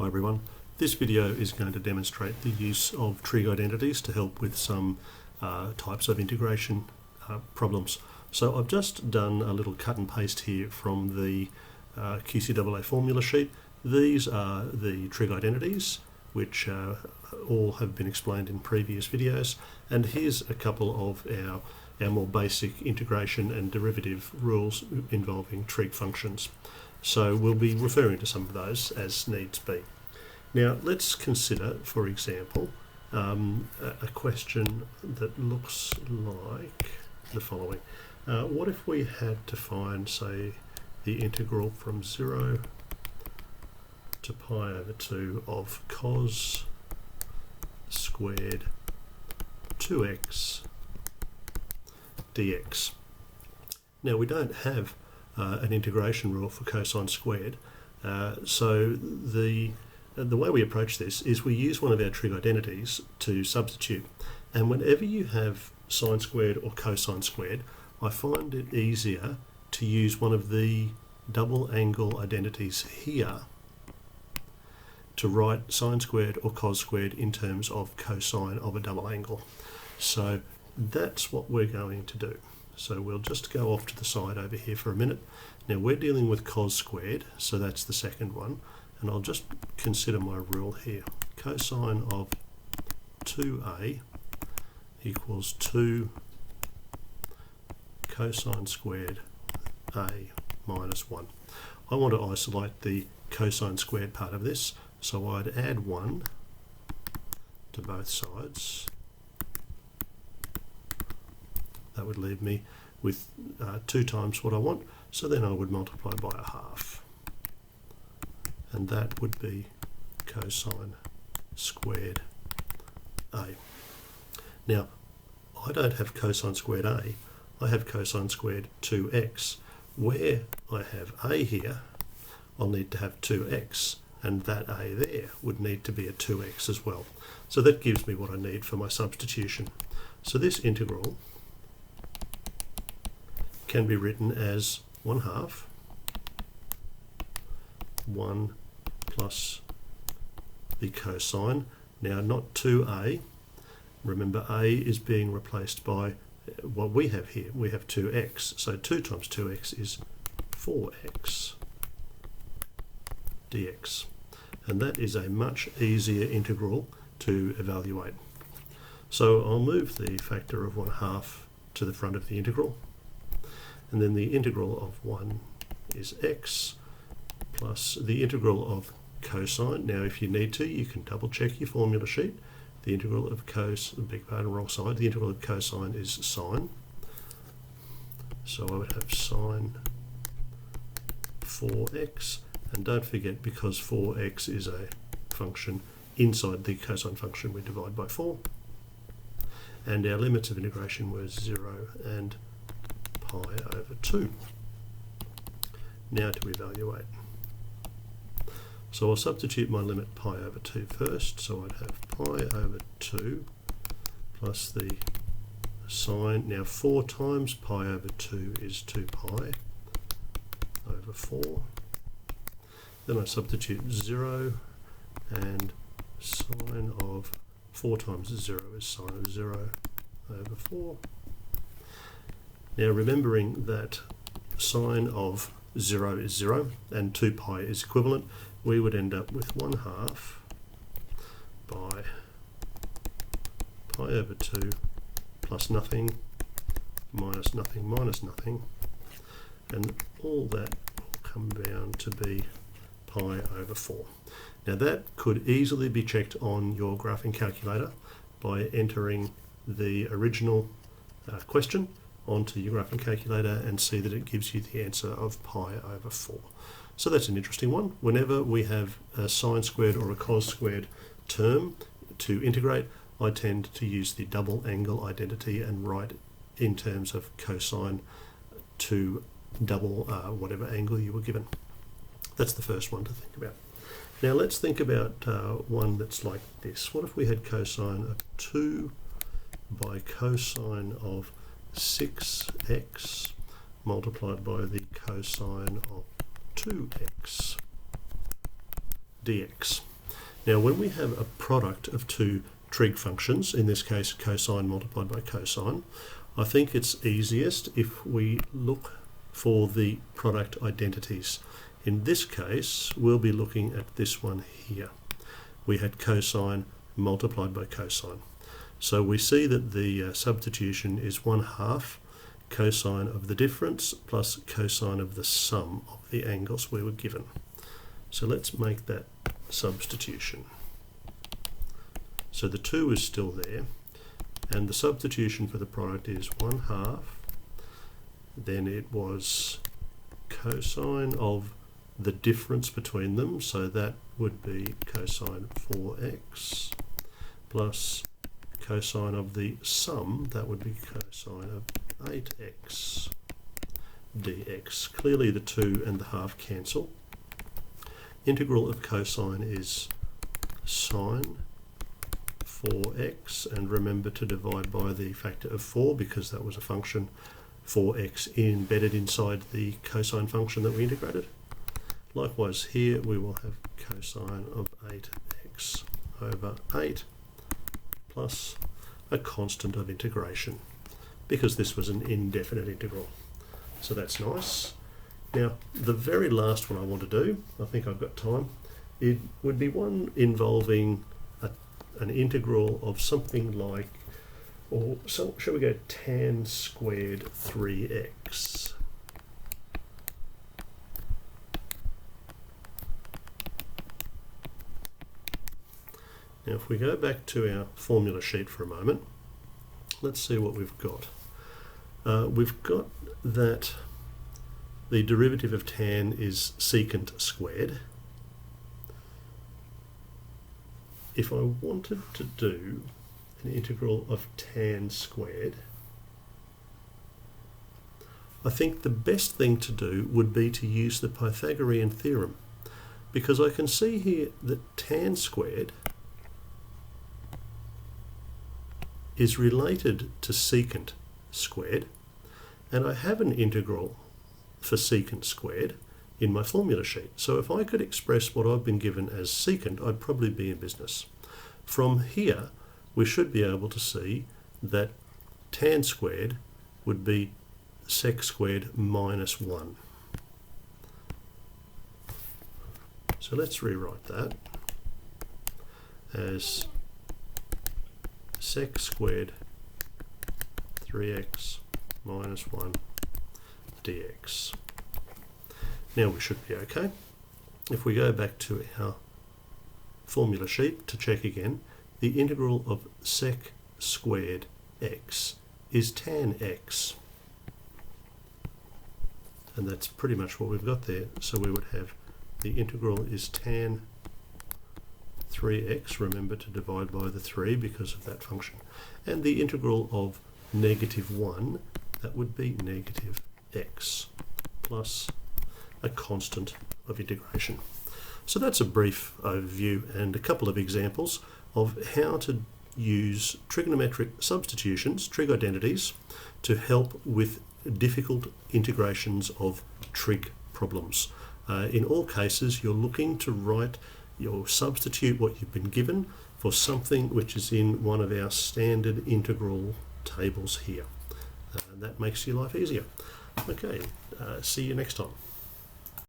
Hi everyone, this video is going to demonstrate the use of trig identities to help with some types of integration problems. So I've just done a little cut and paste here from the QCAA formula sheet. These are the trig identities, which all have been explained in previous videos, and here's a couple of our more basic integration and derivative rules involving trig functions. So we'll be referring to some of those as needs be. Now let's consider, for example, a question that looks like the following. What if we had to find, say, the integral from 0 to pi over 2 of cos squared 2x dx. Now we don't have an integration rule for cosine squared, so the way we approach this is we use one of our trig identities to substitute, and whenever you have sine squared or cosine squared, I find it easier to use one of the double angle identities here to write sine squared or cos squared in terms of cosine of a double angle. So that's what we're going to do. So we'll just go off to the side over here for a minute. Now we're dealing with cos squared, so that's the second one, and I'll just consider my rule here. Cosine of 2a equals 2 cosine squared a minus 1. I want to isolate the cosine squared part of this, so I'd add 1 to both sides. That would leave me with 2 times what I want, so then I would multiply by a half, and that would be cosine squared a. Now I don't have cosine squared a, I have cosine squared 2x. Where I have a here, I'll need to have 2x, and that a there would need to be a 2x as well. So that gives me what I need for my substitution. So this integral can be written as 1/2 1 plus the cosine. Now not 2a, remember a is being replaced by what we have here. We have 2x, so 2 times 2x is 4x dx, and that is a much easier integral to evaluate. So I'll move the factor of 1/2 to the front of the integral, and then the integral of 1 is x plus the integral of cosine. Now if you need to, you can double check your formula sheet. The integral of wrong side, the integral of cosine is sine. So I would have sine 4x, and don't forget, because 4x is a function inside the cosine function, we divide by 4. And our limits of integration were 0 and pi over 2. Now to evaluate. So I'll substitute my limit pi over 2 first, so I'd have pi over 2 plus the sine. Now 4 times pi over 2 is 2 pi over 4. Then I substitute 0, and sine of 4 times 0 is sine of 0 over 4. Now remembering that sine of 0 is 0 and 2 pi is equivalent, we would end up with 1/2 by pi over 2 plus nothing minus nothing minus nothing, and all that will come down to be pi over 4. Now that could easily be checked on your graphing calculator by entering the original question onto your graphing calculator and see that it gives you the answer of pi over 4. So that's an interesting one. Whenever we have a sine squared or a cos squared term to integrate, I tend to use the double angle identity and write in terms of cosine to double whatever angle you were given. That's the first one to think about. Now let's think about one that's like this. What if we had cosine of 2 by cosine of 6x multiplied by the cosine of 2x dx. Now when we have a product of two trig functions, in this case cosine multiplied by cosine, I think it's easiest if we look for the product identities. In this case, we'll be looking at this one here. We had cosine multiplied by cosine. So we see that the substitution is 1/2 cosine of the difference plus cosine of the sum of the angles we were given. So let's make that substitution. So the 2 is still there, and the substitution for the product is 1/2. Then it was cosine of the difference between them, so that would be cosine 4x, plus cosine of the sum, that would be cosine of 8x dx. Clearly the 2 and the half cancel. Integral of cosine is sine 4x, and remember to divide by the factor of 4 because that was a function 4x embedded inside the cosine function that we integrated. Likewise here we will have cosine of 8x over 8 plus a constant of integration because this was an indefinite integral. So that's nice. Now the very last one I want to do, I think I've got time, it would be one involving an integral of something like, or so shall we go tan squared 3x. Now if we go back to our formula sheet for a moment, let's see what we've got. We've got that the derivative of tan is secant squared. If I wanted to do an integral of tan squared, I think the best thing to do would be to use the Pythagorean theorem, because I can see here that tan squared is related to secant squared, and I have an integral for secant squared in my formula sheet. So if I could express what I've been given as secant, I'd probably be in business. From here, we should be able to see that tan squared would be sec squared minus 1. So let's rewrite that as sec squared 3x minus 1 dx. Now we should be okay. If we go back to our formula sheet to check again, the integral of sec squared x is tan x. And that's pretty much what we've got there. So we would have the integral is tan 3x, remember to divide by the 3 because of that function. And the integral of -1, that would be negative x plus a constant of integration. So that's a brief overview and a couple of examples of how to use trigonometric substitutions, trig identities, to help with difficult integrations of trig problems. In all cases, you're looking to write, you'll substitute what you've been given for something which is in one of our standard integral tables here. That makes your life easier. Okay, see you next time.